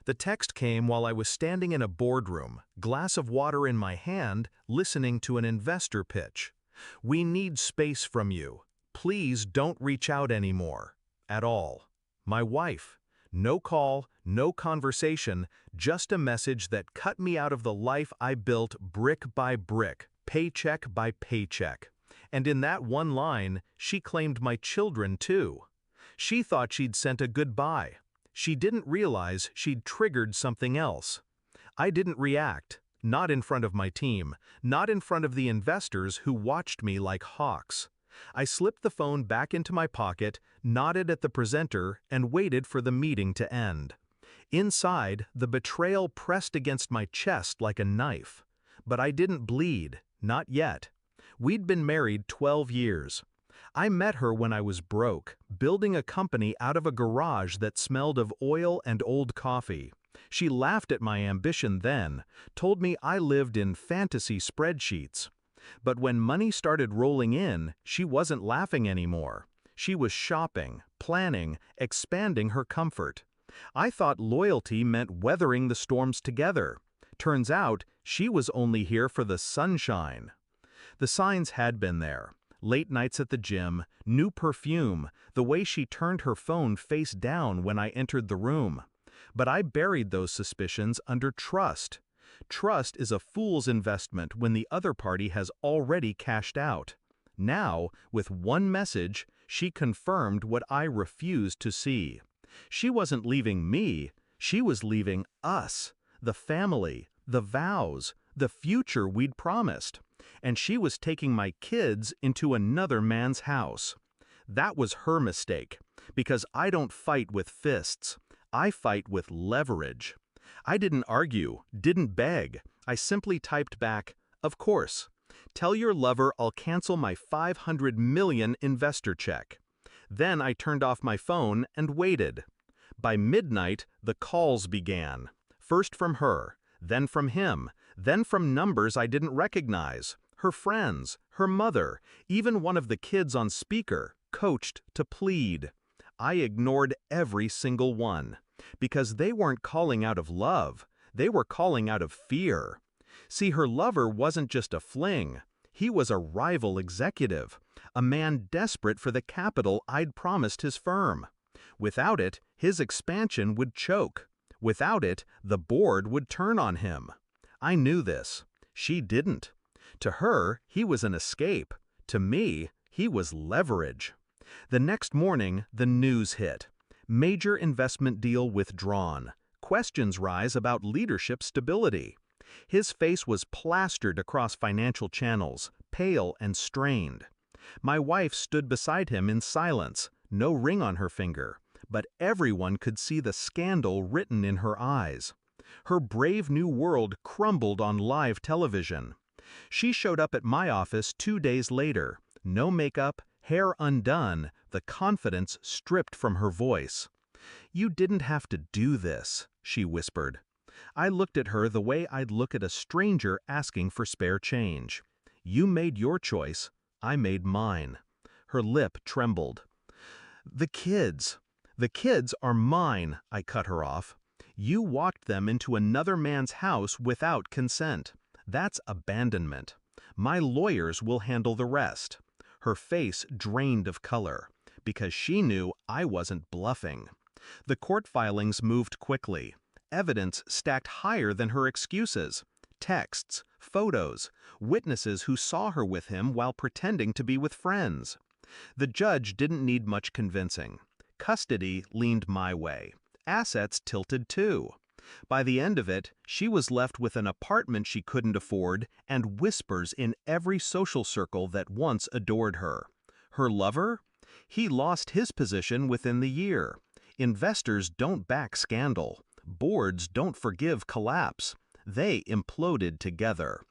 The text came while I was standing in a boardroom, glass of water in my hand, listening to an investor pitch. "We need space from you. Please don't reach out anymore. At all." My wife. No call, no conversation, just a message that cut me out of the life I built brick by brick, paycheck by paycheck. And in that one line, she claimed my children too. She thought she'd sent a goodbye. She didn't realize she'd triggered something else. I didn't react, not in front of my team, not in front of the investors who watched me like hawks. I slipped the phone back into my pocket, nodded at the presenter, and waited for the meeting to end. Inside, the betrayal pressed against my chest like a knife. But I didn't bleed, not yet. We'd been married 12 years. I met her when I was broke, building a company out of a garage that smelled of oil and old coffee. She laughed at my ambition then, told me I lived in fantasy spreadsheets. But when money started rolling in, she wasn't laughing anymore. She was shopping, planning, expanding her comfort. I thought loyalty meant weathering the storms together. Turns out, she was only here for the sunshine. The signs had been there. Late nights at the gym, new perfume, the way she turned her phone face down when I entered the room. But I buried those suspicions under trust. Trust is a fool's investment when the other party has already cashed out. Now, with one message, she confirmed what I refused to see. She wasn't leaving me, she was leaving us, the family, the vows, the future we'd promised. And she was taking my kids into another man's house. That was her mistake, because I don't fight with fists. I fight with leverage. I didn't argue, didn't beg. I simply typed back, "Of course. Tell your lover I'll cancel my $500 million investor check." Then I turned off my phone and waited. By midnight, the calls began. First from her, then from him, then from numbers I didn't recognize. Her friends, her mother, even one of the kids on speaker, coached to plead. I ignored every single one. Because they weren't calling out of love, they were calling out of fear. See, her lover wasn't just a fling. He was a rival executive, a man desperate for the capital I'd promised his firm. Without it, his expansion would choke. Without it, the board would turn on him. I knew this. She didn't. To her, he was an escape. To me, he was leverage. The next morning, the news hit. Major investment deal withdrawn. Questions rise about leadership stability. His face was plastered across financial channels, pale and strained. My wife stood beside him in silence, no ring on her finger, but everyone could see the scandal written in her eyes. Her brave new world crumbled on live television. She showed up at my office 2 days later, no makeup, hair undone, the confidence stripped from her voice. "You didn't have to do this," she whispered. I looked at her the way I'd look at a stranger asking for spare change. "You made your choice, I made mine." Her lip trembled. The kids are mine," I cut her off. "You walked them into another man's house without consent. That's abandonment. My lawyers will handle the rest." Her face drained of color, because she knew I wasn't bluffing. The court filings moved quickly. Evidence stacked higher than her excuses. Texts, photos, witnesses who saw her with him while pretending to be with friends. The judge didn't need much convincing. Custody leaned my way. Assets tilted too. By the end of it, she was left with an apartment she couldn't afford and whispers in every social circle that once adored her. Her lover? He lost his position within the year. Investors don't back scandal. Boards don't forgive collapse. They imploded together.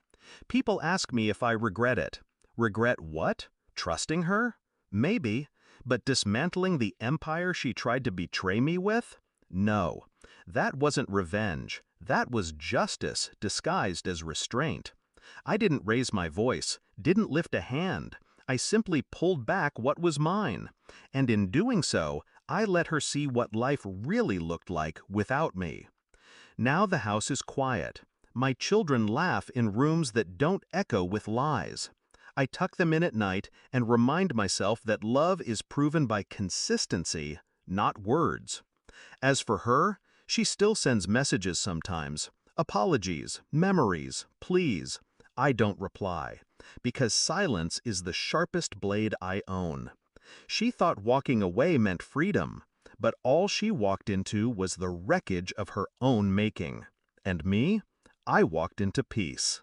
People ask me if I regret it. Regret what? Trusting her? Maybe. But dismantling the empire she tried to betray me with? No. That wasn't revenge. That was justice disguised as restraint. I didn't raise my voice, didn't lift a hand. I simply pulled back what was mine. And in doing so, I let her see what life really looked like without me. Now the house is quiet. My children laugh in rooms that don't echo with lies. I tuck them in at night and remind myself that love is proven by consistency, not words. As for her, she still sends messages sometimes. Apologies, memories, please. I don't reply, because silence is the sharpest blade I own. She thought walking away meant freedom, but all she walked into was the wreckage of her own making. And me? I walked into peace.